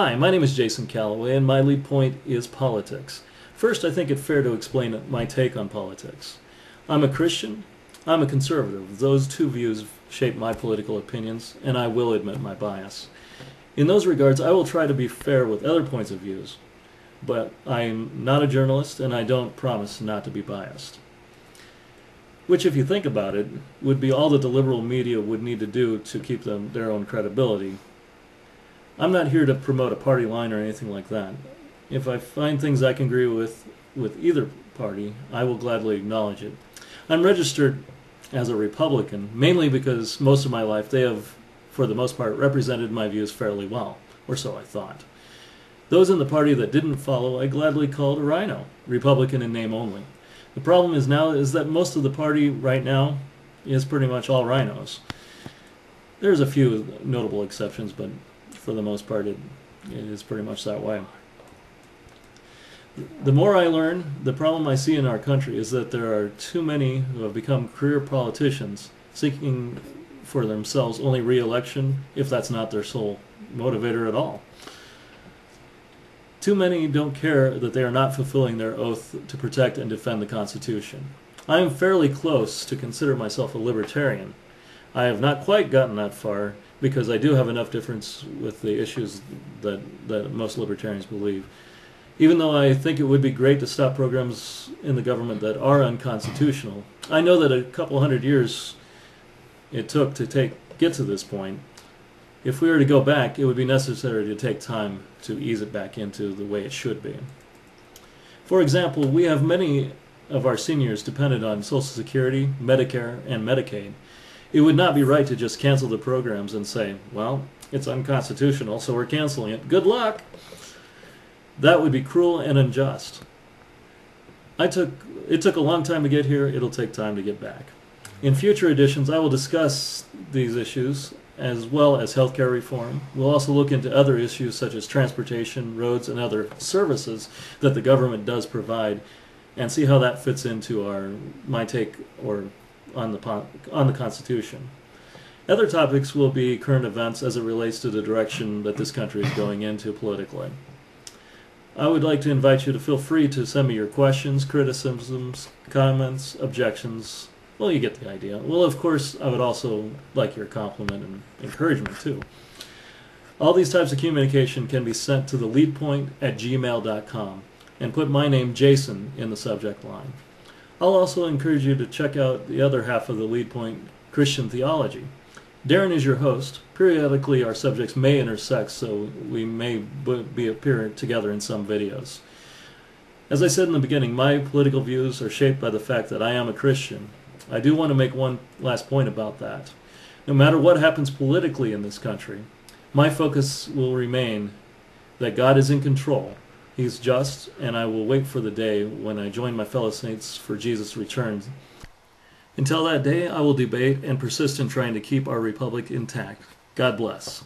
Hi, my name is Jason Calloway, and my lead point is politics. First, I think it fair to explain my take on politics. I'm a Christian, I'm a conservative. Those two views shape my political opinions, and I will admit my bias. In those regards, I will try to be fair with other points of views, but I'm not a journalist, and I don't promise not to be biased. Which, if you think about it, would be all that the liberal media would need to do to keep their own credibility. I'm not here to promote a party line or anything like that. If I find things I can agree with either party, I will gladly acknowledge it. I'm registered as a Republican, mainly because most of my life they have, for the most part, represented my views fairly well, or so I thought. Those in the party that didn't follow, I gladly called a rhino, Republican in name only. The problem is that most of the party right now is pretty much all rhinos. There's a few notable exceptions, but for the most part it is pretty much that way. The more I learn, the problem I see in our country is that there are too many who have become career politicians seeking for themselves only re-election, if that's not their sole motivator at all. Too many don't care that they are not fulfilling their oath to protect and defend the Constitution. I am fairly close to consider myself a libertarian. I have not quite gotten that far because I do have enough difference with the issues that most libertarians believe. Even though I think it would be great to stop programs in the government that are unconstitutional, I know that a couple hundred years it took to get to this point. If we were to go back, it would be necessary to take time to ease it back into the way it should be. For example, we have many of our seniors dependent on Social Security, Medicare, and Medicaid. It would not be right to just cancel the programs and say, well, it's unconstitutional, so we're canceling it. Good luck! That would be cruel and unjust. It took a long time to get here. It'll take time to get back. In future editions, I will discuss these issues as well as healthcare reform. We'll also look into other issues such as transportation, roads, and other services that the government does provide, and see how that fits into my take on the Constitution. Other topics will be current events as it relates to the direction that this country is going into politically. I would like to invite you to feel free to send me your questions, criticisms, comments, objections. Well, you get the idea. Well, of course, I would also like your compliment and encouragement, too. All these types of communication can be sent to theleadpoint@gmail.com and put my name, Jason, in the subject line. I'll also encourage you to check out the other half of the Lead Point, Christian Theology. Darren is your host. Periodically, our subjects may intersect, so we may appear together in some videos. As I said in the beginning, my political views are shaped by the fact that I am a Christian. I do want to make one last point about that. No matter what happens politically in this country, my focus will remain that God is in control. He's just, and I will wait for the day when I join my fellow saints for Jesus' return. Until that day, I will debate and persist in trying to keep our republic intact. God bless.